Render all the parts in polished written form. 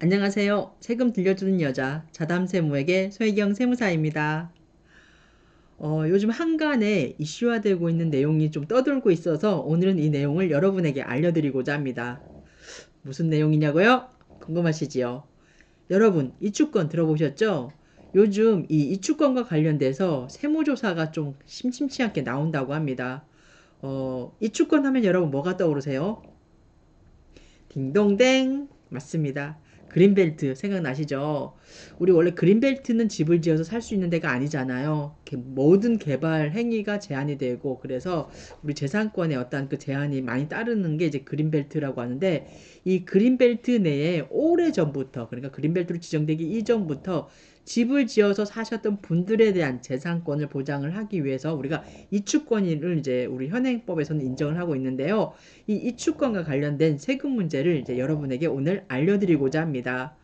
안녕하세요. 세금 들려주는 여자 자담세무에게 손혜경 세무사입니다. 요즘 한간에 이슈화되고 있는 내용이 좀 떠돌고 있어서 오늘은 이 내용을 여러분에게 알려드리고자 합니다. 무슨 내용이냐고요? 궁금하시지요? 여러분, 이주권 들어보셨죠? 요즘 이 이주권과 관련돼서 세무조사가 좀 심심치 않게 나온다고 합니다. 이주권 하면 여러분 뭐가 떠오르세요? 딩동댕 맞습니다. 그린벨트 생각나시죠? 우리 원래 그린벨트는 집을 지어서 살 수 있는 데가 아니잖아요. 모든 개발 행위가 제한이 되고 그래서 우리 재산권에 어떤 그 제한이 많이 따르는 게 이제 그린벨트라고 하는데 이 그린벨트 내에 오래전부터 그러니까 그린벨트로 지정되기 이전부터 집을 지어서 사셨던 분들에 대한 재산권을 보장을 하기 위해서 우리가 이축권을 이제 우리 현행법에서는 인정을 하고 있는데요. 이 이축권과 관련된 세금 문제를 이제 여러분에게 오늘 알려드리고자 합니다.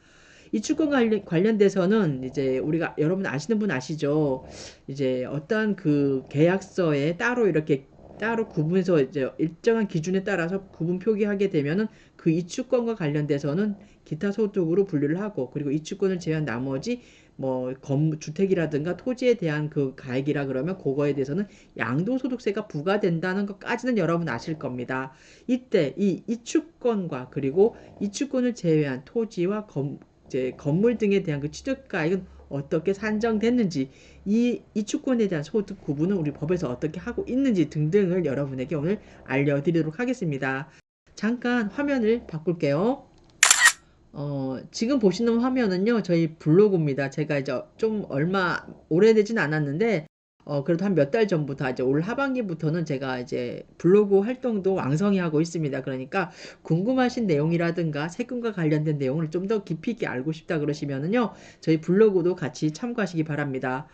이축권 관련돼서는 이제 우리가 여러분 아시는 분 아시죠? 이제 어떤 그 계약서에 따로 이렇게 따로 구분해서 이제 일정한 기준에 따라서 구분 표기하게 되면은 그 이축권과 관련돼서는 기타 소득으로 분류를 하고 그리고 이축권을 제외한 나머지 뭐 주택이라든가 토지에 대한 그 가액이라 그러면 그거에 대해서는 양도소득세가 부과된다는 것까지는 여러분 아실 겁니다. 이때 이 이축권과 그리고 이축권을 제외한 토지와 이제 건물 등에 대한 그 취득가액은 어떻게 산정됐는지 이 이축권에 대한 소득 구분은 우리 법에서 어떻게 하고 있는지 등등을 여러분에게 오늘 알려드리도록 하겠습니다. 잠깐 화면을 바꿀게요. 지금 보시는 화면은요, 저희 블로그입니다. 제가 이제 좀 얼마 오래되진 않았는데, 그래도 한 몇 달 전부터 이제 올 하반기부터는 제가 이제 블로그 활동도 왕성히 하고 있습니다. 그러니까 궁금하신 내용이라든가 세금과 관련된 내용을 좀 더 깊이 있게 알고 싶다 그러시면은요, 저희 블로그도 같이 참고하시기 바랍니다.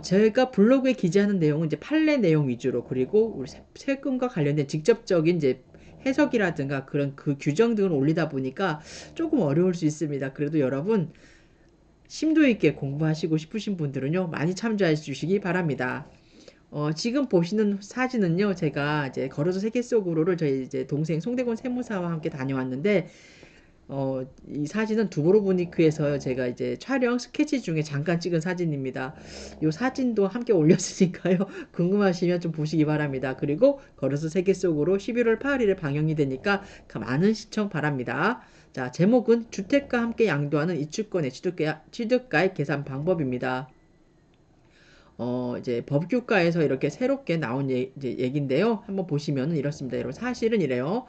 제가 블로그에 기재하는 내용은 이제 판례 내용 위주로 그리고 우리 세금과 관련된 직접적인 이제 해석이라든가 그런 그 규정 등을 올리다 보니까 조금 어려울 수 있습니다. 그래도 여러분 심도 있게 공부하시고 싶으신 분들은요 많이 참조해 주시기 바랍니다. 지금 보시는 사진은요 제가 이제 걸어서 세계 속으로를 저희 이제 동생 송대곤 세무사와 함께 다녀왔는데 이 사진은 두브로브니크에서 제가 이제 촬영 스케치 중에 잠깐 찍은 사진입니다. 이 사진도 함께 올렸으니까요. 궁금하시면 좀 보시기 바랍니다. 그리고 걸어서 세계 속으로 11월 8일에 방영이 되니까 많은 시청 바랍니다. 자, 제목은 주택과 함께 양도하는 이주권의 취득가액 계산 방법입니다. 이제 법규가에서 이렇게 새롭게 나온 이제 얘기인데요. 한번 보시면은 이렇습니다. 여러분 사실은 이래요.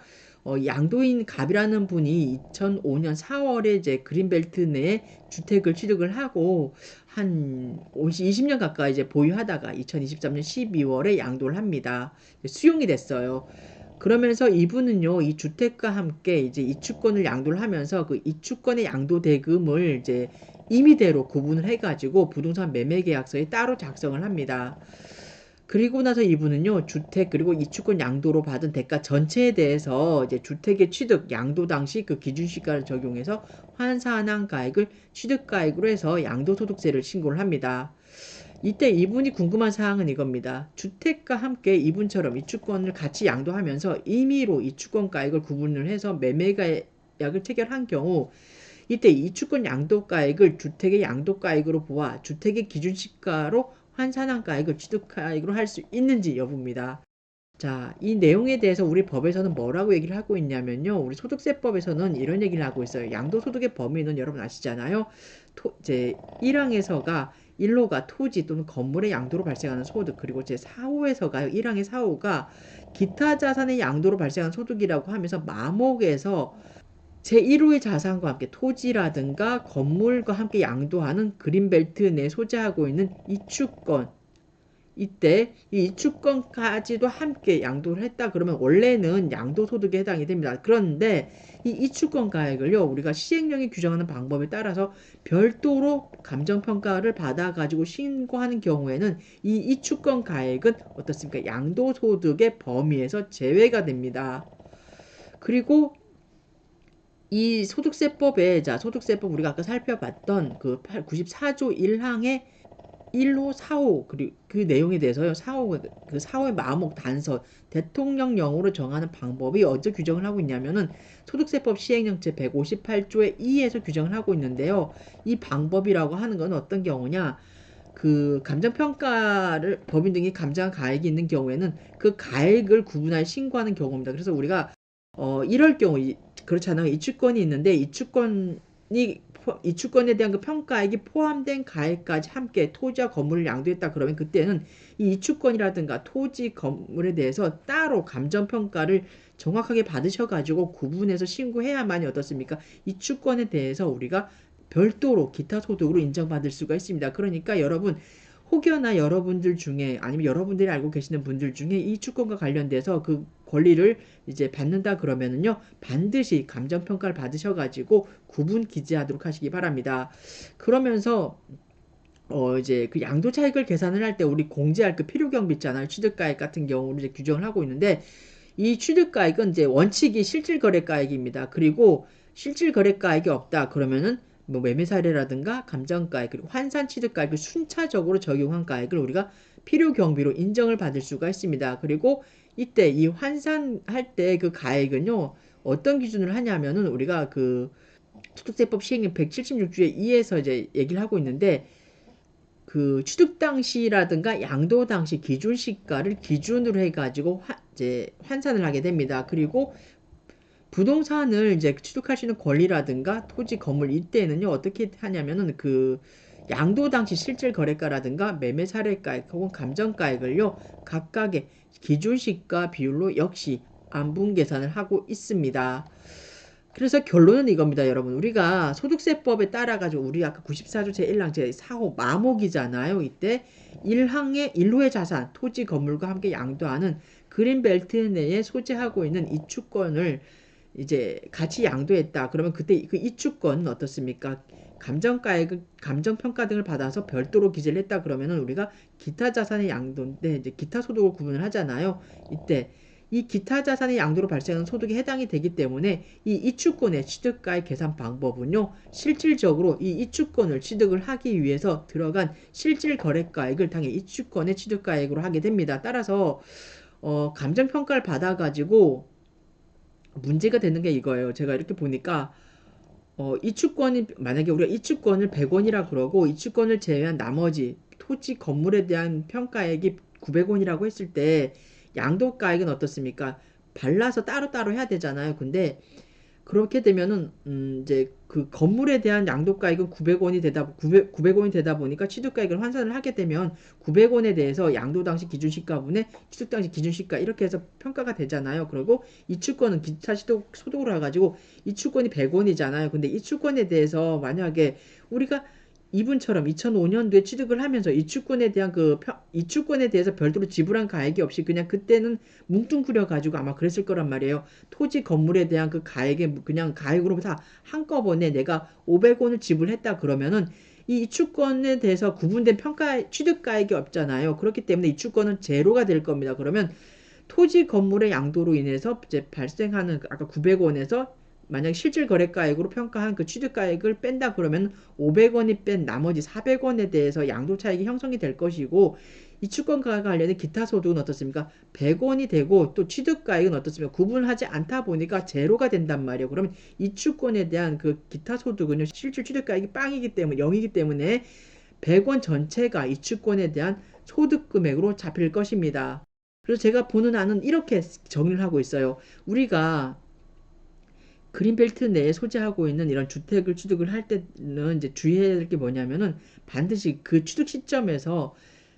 양도인 갑이라는 분이 2005년 4월에 이제 그린벨트 내에 주택을 취득을 하고 한 20년 가까이 이제 보유하다가 2023년 12월에 양도를 합니다. 수용이 됐어요. 그러면서 이분은요, 이 주택과 함께 이제 이축권을 양도를 하면서 그 이축권의 양도 대금을 이제 임의대로 구분을 해가지고 부동산 매매 계약서에 따로 작성을 합니다. 그리고 나서 이분은요, 주택 그리고 이축권 양도로 받은 대가 전체에 대해서 이제 주택의 취득 양도 당시 그 기준시가를 적용해서 환산한 가액을 취득가액으로 해서 양도소득세를 신고를 합니다. 이때 이분이 궁금한 사항은 이겁니다. 주택과 함께 이분처럼 이축권을 같이 양도하면서 임의로 이축권가액을 구분을 해서 매매계약을 체결한 경우 이때 이축권 양도가액을 주택의 양도가액으로 보아 주택의 기준시가로 환산한 가액을 취득가액으로 할 수 있는지 여부입니다. 자, 이 내용에 대해서 우리 법에서는 뭐라고 얘기를 하고 있냐면요. 우리 소득세법에서는 이런 얘기를 하고 있어요. 양도소득의 범위는 여러분 아시잖아요. 이제 1항에서가 1호가 토지 또는 건물의 양도로 발생하는 소득, 그리고 제 4호에서가요. 1항의 4호가 기타 자산의 양도로 발생하는 소득이라고 하면서 마목에서 제1호의 자산과 함께 토지라든가 건물과 함께 양도하는 그린벨트 내 소재하고 있는 이축권 이때 이 이축권까지도 함께 양도를 했다 그러면 원래는 양도소득에 해당이 됩니다. 그런데 이 이축권 가액을요 우리가 시행령이 규정하는 방법에 따라서 별도로 감정평가를 받아가지고 신고하는 경우에는 이 이축권 가액은 어떻습니까? 양도소득의 범위에서 제외가 됩니다. 그리고 이 소득세법에 자 소득세법 우리가 아까 살펴봤던 그 94조 1항의 1호, 4호 그리고 그 내용에 대해서요. 4호 그 4호의 마목 단서 대통령령으로 정하는 방법이 어디서 규정을 하고 있냐면은 소득세법 시행령 제 158조의 2에서 규정을 하고 있는데요. 이 방법이라고 하는 건 어떤 경우냐? 그 감정평가를 법인 등이 감정한 가액이 있는 경우에는 그 가액을 구분하여 신고하는 경우입니다. 그래서 우리가 이럴 경우 그렇잖아요. 이주권이 있는데 이주권에 대한 그 평가액이 포함된 가액까지 함께 토지와 건물을 양도했다 그러면 그때는 이 이주권이라든가 토지 건물에 대해서 따로 감정평가를 정확하게 받으셔가지고 구분해서 신고해야만이 어떻습니까? 이주권에 대해서 우리가 별도로 기타 소득으로 인정받을 수가 있습니다. 그러니까 여러분 혹여나 여러분들 중에 아니면 여러분들이 알고 계시는 분들 중에 이 주권과 관련돼서 그 권리를 이제 받는다 그러면은요 반드시 감정평가를 받으셔가지고 구분 기재하도록 하시기 바랍니다. 그러면서 이제 그 양도 차익을 계산을 할 때 우리 공제할 그 필요경비 있잖아요. 취득가액 같은 경우로 이제 규정을 하고 있는데 이 취득가액은 이제 원칙이 실질거래가액입니다. 그리고 실질거래가액이 없다 그러면은 뭐 매매사례라든가 감정가액 그리고 환산취득가액을 순차적으로 적용한 가액을 우리가 필요경비로 인정을 받을 수가 있습니다. 그리고 이때 이 환산할 때 그 가액은요 어떤 기준을 하냐면은 우리가 그 소득세법 시행령 176조의 2에서 이제 얘기를 하고 있는데 그 취득 당시라든가 양도 당시 기준 시가를 기준으로 해가지고 이제 환산을 하게 됩니다. 그리고 부동산을 이제 취득할 수 있는 권리라든가 토지 건물 이때는요 어떻게 하냐면은 그 양도 당시 실질 거래가라든가 매매 사례가액 혹은 감정가액을요 각각의 기준 시가 비율로 역시 안분 계산을 하고 있습니다. 그래서 결론은 이겁니다, 여러분. 우리가 소득세법에 따라가지고 우리 아까 94조 제1항 제4호 마목이잖아요. 이때 1호의 자산, 토지, 건물과 함께 양도하는 그린벨트 내에 소재하고 있는 이주권을 이제 같이 양도했다. 그러면 그때 그 이주권은 어떻습니까? 감정평가 등을 받아서 별도로 기재를 했다. 그러면은 우리가 기타 자산의 양도인데 이제 기타 소득을 구분을 하잖아요. 이때 이 기타 자산의 양도로 발생하는 소득에 해당이 되기 때문에 이 이주권의 취득가의 계산 방법은요. 실질적으로 이 이주권을 취득을 하기 위해서 들어간 실질 거래가액을 당연히 이주권의 취득가액으로 하게 됩니다. 따라서 감정평가를 받아가지고 문제가 되는 게 이거예요. 제가 이렇게 보니까 이주권이 만약에 우리가 이주권을 100원이라 그러고 이주권을 제외한 나머지 토지 건물에 대한 평가액이 900원이라고 했을 때 양도가액은 어떻습니까? 발라서 따로따로 해야 되잖아요. 근데 그렇게 되면은 이제 그 건물에 대한 양도가액은 900원이 되다 보니까 취득가액을 환산을 하게 되면 900원에 대해서 양도 당시 기준시가분의 취득 당시 기준시가 이렇게 해서 평가가 되잖아요. 그리고 이주권은 기타 소득으로 해가지고 이주권이 100원이잖아요. 근데 이주권에 대해서 만약에 우리가 이분처럼 2005년도에 취득을 하면서 이주권에 대한 이주권에 대해서 별도로 지불한 가액이 없이 그냥 그때는 뭉뚱그려 가지고 아마 그랬을 거란 말이에요. 토지 건물에 대한 그 가액에 그냥 가액으로 다 한꺼번에 내가 500원을 지불했다 그러면은 이 이주권에 대해서 구분된 취득가액이 없잖아요. 그렇기 때문에 이주권은 제로가 될 겁니다. 그러면 토지 건물의 양도로 인해서 이제 발생하는 아까 900원에서 만약 실질 거래가액으로 평가한 그 취득가액을 뺀다 그러면 500원이 뺀 나머지 400원에 대해서 양도 차익이 형성이 될 것이고 이주권과 관련된 기타 소득은 어떻습니까? 100원이 되고 또 취득가액은 어떻습니까? 구분하지 않다 보니까 제로가 된단 말이에요. 그러면 이주권에 대한 그 기타 소득은요. 실질 취득가액이 빵이기 때문에 0이기 때문에 100원 전체가 이주권에 대한 소득 금액으로 잡힐 것입니다. 그래서 제가 보는 안은 이렇게 정리를 하고 있어요. 우리가 그린벨트 내에 소재하고 있는 이런 주택을 취득을 할 때는 이제 주의해야 될 게 뭐냐면은 반드시 그 취득 시점에서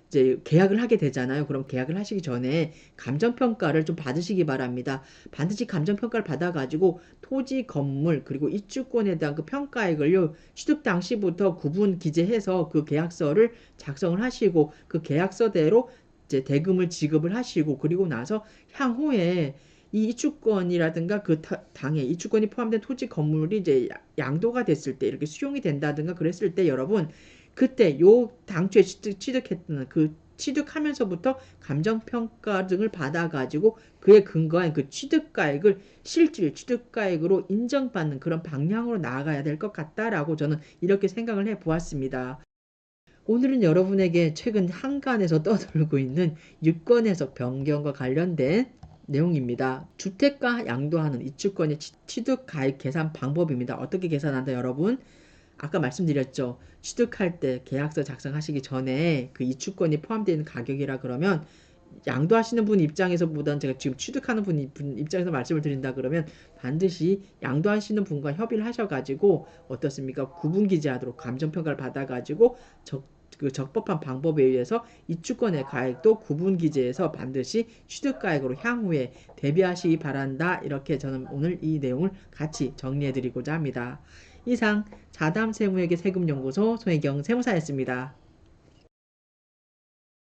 이제 계약을 하게 되잖아요. 그럼 계약을 하시기 전에 감정평가를 좀 받으시기 바랍니다. 반드시 감정평가를 받아가지고 토지, 건물, 그리고 입주권에 대한 그 평가액을요, 취득 당시부터 구분 기재해서 그 계약서를 작성을 하시고 그 계약서대로 이제 대금을 지급을 하시고 그리고 나서 향후에 이 이주권이라든가 그 당에 이주권이 포함된 토지 건물이 이제 양도가 됐을 때 이렇게 수용이 된다든가 그랬을 때 여러분 그때 요 당초에 취득했던 그 취득하면서부터 감정평가 등을 받아가지고 그에 근거한 그 취득가액을 실질 취득가액으로 인정받는 그런 방향으로 나아가야 될 것 같다라고 저는 이렇게 생각을 해 보았습니다. 오늘은 여러분에게 최근 한간에서 떠돌고 있는 유권 해석 변경과 관련된 내용입니다. 주택가 양도하는 이주권의 취득 가액 계산 방법입니다. 어떻게 계산한다, 여러분? 아까 말씀드렸죠. 취득할 때 계약서 작성하시기 전에 그 이주권이 포함되어 있는 가격이라 그러면 양도하시는 분 입장에서보다는 제가 지금 취득하는 분 입장에서 말씀을 드린다 그러면 반드시 양도하시는 분과 협의를 하셔가지고 어떻습니까? 구분기재하도록 감정평가를 받아가지고 그 적법한 방법에 의해서 이주권의 가액도 구분기재해서 반드시 취득가액으로 향후에 대비하시기 바란다. 이렇게 저는 오늘 이 내용을 같이 정리해드리고자 합니다. 이상 자담세무에게 세금연구소 손혜경 세무사였습니다.